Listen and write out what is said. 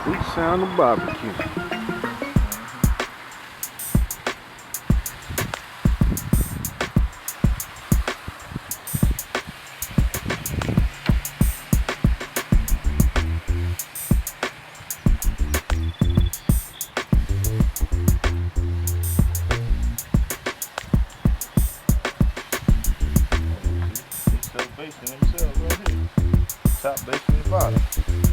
Sweet Sound of BBQ. They sell bass in themselves right here. Top bass and the bottom.